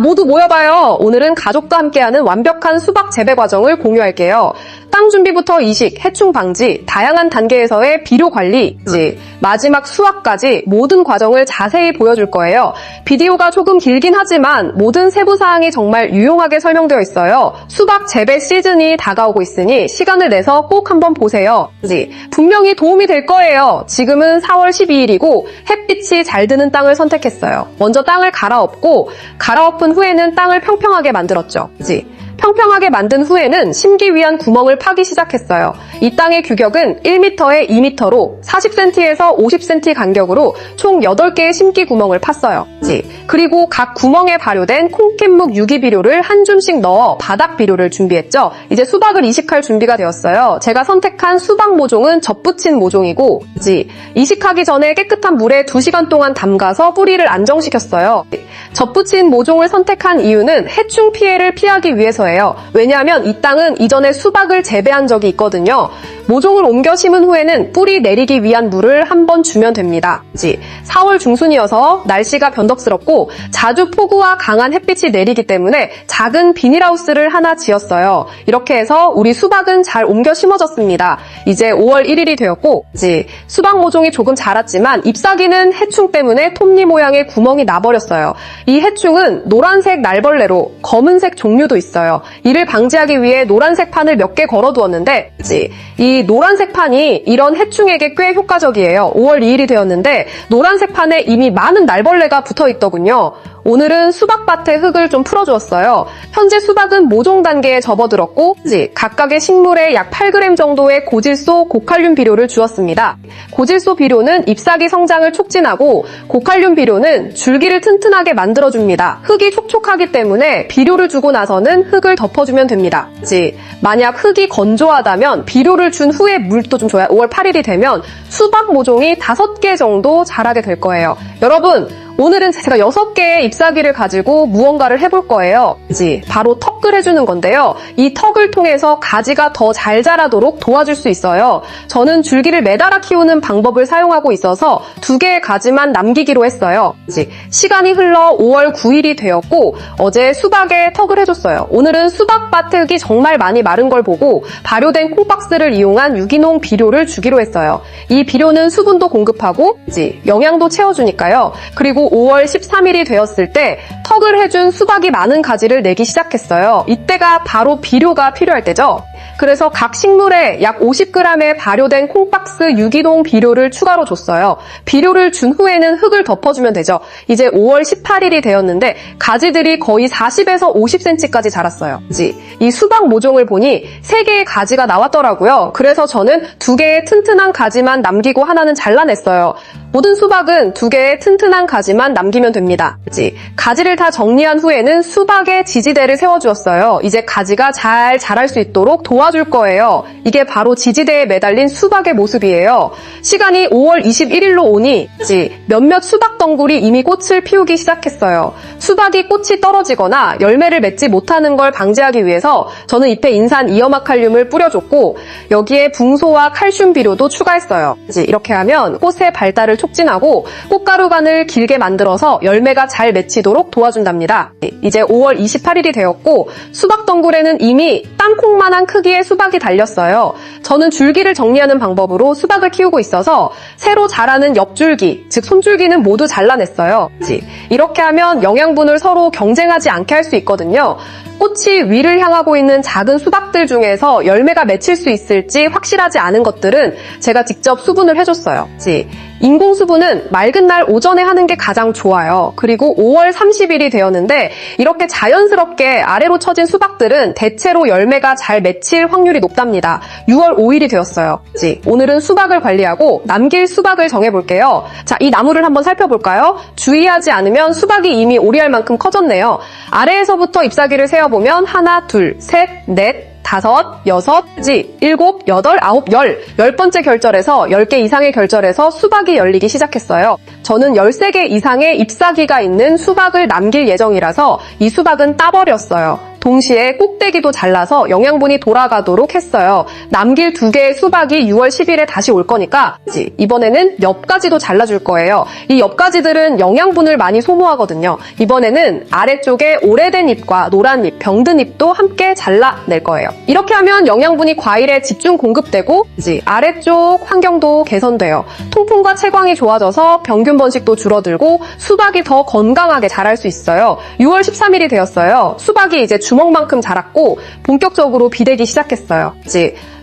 모두 모여봐요. 오늘은 가족과 함께하는 완벽한 수박 재배 과정을 공유할게요. 땅 준비부터 이식, 해충 방지, 다양한 단계에서의 비료 관리, 마지막 수확까지 모든 과정을 자세히 보여줄 거예요. 비디오가 조금 길긴 하지만 모든 세부사항이 정말 유용하게 설명되어 있어요. 수박 재배 시즌이 다가오고 있으니 시간을 내서 꼭 한번 보세요. 분명히 도움이 될 거예요. 지금은 4월 12일이고 햇빛이 잘 드는 땅을 선택했어요. 먼저 땅을 갈아엎고 갈아엎은 후에는 땅을 평평하게 만들었죠. 평평하게 만든 후에는 심기 위한 구멍을 파기 시작했어요. 이 땅의 규격은 1m에 2m로 40cm에서 50cm 간격으로 총 8개의 심기 구멍을 팠어요. 그리고 각 구멍에 발효된 콩깻묵 유기비료를 한 줌씩 넣어 바닥 비료를 준비했죠. 이제 수박을 이식할 준비가 되었어요. 제가 선택한 수박 모종은 젖붙인 모종이고 이식하기 전에 깨끗한 물에 2시간 동안 담가서 뿌리를 안정시켰어요. 젖붙인 모종을 선택한 이유는 해충 피해를 피하기 위해서예요. 왜냐하면 이 땅은 이전에 수박을 재배한 적이 있거든요. 모종을 옮겨 심은 후에는 뿌리 내리기 위한 물을 한번 주면 됩니다. 4월 중순이어서 날씨가 변덕스럽고 자주 폭우와 강한 햇빛이 내리기 때문에 작은 비닐하우스를 하나 지었어요. 이렇게 해서 우리 수박은 잘 옮겨 심어졌습니다. 이제 5월 1일이 되었고 수박 모종이 조금 자랐지만 잎사귀는 해충 때문에 톱니 모양의 구멍이 나버렸어요. 이 해충은 노란색 날벌레로 검은색 종류도 있어요. 이를 방지하기 위해 노란색 판을 몇 개 걸어두었는데 이 노란색 판이 이런 해충에게 꽤 효과적이에요. 5월 2일이 되었는데 노란색 판에 이미 많은 날벌레가 붙어있더군요. 오늘은 수박밭의 흙을 좀 풀어주었어요. 현재 수박은 모종 단계에 접어들었고 각각의 식물에 약 8g 정도의 고질소, 고칼륨 비료를 주었습니다. 고질소 비료는 잎사귀 성장을 촉진하고 고칼륨 비료는 줄기를 튼튼하게 만들어줍니다. 흙이 촉촉하기 때문에 비료를 주고 나서는 흙을 덮어주면 됩니다. 만약 흙이 건조하다면 비료를 준 후에 물도 좀 줘야 5월 8일이 되면 수박 모종이 5개 정도 자라게 될 거예요. 여러분, 오늘은 제가 6개의 잎사귀를 가지고 무언가를 해볼 거예요. 바로 턱을 해주는 건데요. 이 턱을 통해서 가지가 더 잘 자라도록 도와줄 수 있어요. 저는 줄기를 매달아 키우는 방법을 사용하고 있어서 2개의 가지만 남기기로 했어요. 시간이 흘러 5월 9일이 되었고 어제 수박에 턱을 해줬어요. 오늘은 수박밭 흙이 정말 많이 마른 걸 보고 발효된 콩박스를 이용한 유기농 비료를 주기로 했어요. 이 비료는 수분도 공급하고 영양도 채워주니까요. 그리고 5월 13일이 되었을 때 턱을 해준 수박이 많은 가지를 내기 시작했어요. 이때가 바로 비료가 필요할 때죠. 그래서 각 식물에 약 50g의 발효된 콩박스 유기농 비료를 추가로 줬어요. 비료를 준 후에는 흙을 덮어주면 되죠. 이제 5월 18일이 되었는데 가지들이 거의 40에서 50cm까지 자랐어요. 이 수박 모종을 보니 3개의 가지가 나왔더라고요. 그래서 저는 2개의 튼튼한 가지만 남기고 하나는 잘라냈어요. 모든 수박은 2개의 튼튼한 가지만 남기면 됩니다. 가지를 다 정리한 후에는 수박에 지지대를 세워주었어요. 이제 가지가 잘 자랄 수 있도록 도와줄 거예요. 이게 바로 지지대에 매달린 수박의 모습이에요. 시간이 5월 21일로 오니 몇몇 수박 덩굴이 이미 꽃을 피우기 시작했어요. 수박이 꽃이 떨어지거나 열매를 맺지 못하는 걸 방지하기 위해서 저는 잎에 인산 이어마칼륨을 뿌려줬고 여기에 붕소와 칼슘 비료도 추가했어요. 이렇게 하면 꽃의 발달을 촉진하고 꽃가루관을 길게 만들어서 열매가 잘 맺히도록 도와준답니다. 이제 5월 28일이 되었고 수박 덩굴에는 이미 땅콩만한 크기의 수박이 달렸어요. 저는 줄기를 정리하는 방법으로 수박을 키우고 있어서 새로 자라는 옆줄기, 즉 손줄기는 모두 잘라냈어요. 이렇게 하면 영양분을 서로 경쟁하지 않게 할 수 있거든요. 꽃이 위를 향하고 있는 작은 수박들 중에서 열매가 맺힐 수 있을지 확실하지 않은 것들은 제가 직접 수분을 해줬어요. 인공 수분은 맑은 날 오전에 하는 게 가장 좋아요. 그리고 5월 30일이 되었는데 이렇게 자연스럽게 아래로 처진 수박들은 대체로 열매가 잘 맺힐 확률이 높답니다. 6월 5일이 되었어요. 오늘은 수박을 관리하고 남길 수박을 정해볼게요. 자, 이 나무를 한번 살펴볼까요? 주의하지 않으면 수박이 이미 오리알 만큼 커졌네요. 아래에서부터 잎사귀를 세어보면 하나, 둘, 셋, 넷, 5, 6, 7, 8, 9, 10번째 결절에서 10개 이상의 결절에서 수박이 열리기 시작했어요. 저는 13개 이상의 잎사귀가 있는 수박을 남길 예정이라서 이 수박은 따버렸어요. 동시에 꼭대기도 잘라서 영양분이 돌아가도록 했어요. 남길 2개의 수박이 6월 10일에 다시 올 거니까 이번에는 옆가지도 잘라줄 거예요. 이 옆가지들은 영양분을 많이 소모하거든요. 이번에는 아래쪽에 오래된 잎과 노란 잎, 병든 잎도 함께 잘라낼 거예요. 이렇게 하면 영양분이 과일에 집중 공급되고 아래쪽 환경도 개선돼요. 통풍과 채광이 좋아져서 병균 번식도 줄어들고 수박이 더 건강하게 자랄 수 있어요. 6월 13일이 되었어요. 수박이 이제 주먹만큼 자랐고 본격적으로 비대기 시작했어요.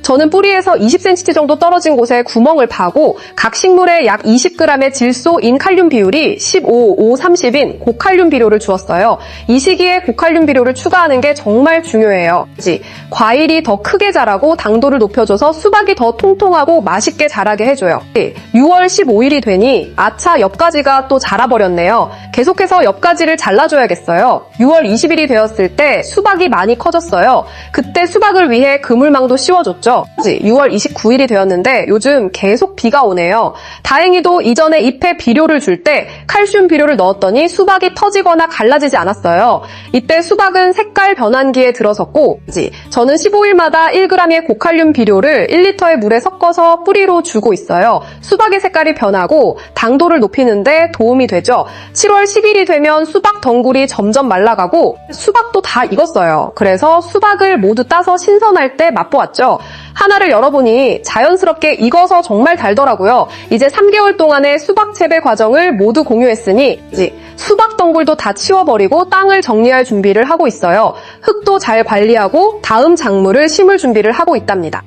저는 뿌리에서 20cm 정도 떨어진 곳에 구멍을 파고 각 식물에 약 20g의 질소, 인, 칼륨 비율이 15, 5, 30인 고칼륨 비료를 주었어요. 이 시기에 고칼륨 비료를 추가하는 게 정말 중요해요. 과일이 더 크게 자라고 당도를 높여줘서 수박이 더 통통하고 맛있게 자라게 해줘요. 6월 15일이 되니 아차 옆가지가 또 자라버렸네요. 계속해서 옆가지를 잘라줘야겠어요. 6월 20일이 되었을 때 수박이 많이 커졌어요. 그때 수박을 위해 그물망도 씌워줬죠. 6월 29일이 되었는데 요즘 계속 비가 오네요. 다행히도 이전에 잎에 비료를 줄 때 칼슘 비료를 넣었더니 수박이 터지거나 갈라지지 않았어요. 이때 수박은 색깔 변환기에 들어섰고 저는 15일마다 1g의 고칼륨 비료를 1리터의 물에 섞어서 뿌리로 주고 있어요. 수박의 색깔이 변하고 당도를 높이는데 도움이 되죠. 7월 10일이 되면 수박 덩굴이 점점 말라가고 수박도 다 익었어요. 그래서 수박을 모두 따서 신선할 때 맛보았죠. 하나를 열어보니 자연스럽게 익어서 정말 달더라고요. 이제 3개월 동안의 수박 재배 과정을 모두 공유했으니 수박 덩굴도 다 치워버리고 땅을 정리할 준비를 하고 있어요. 흙도 잘 관리하고 다음 작물을 심을 준비를 하고 있답니다.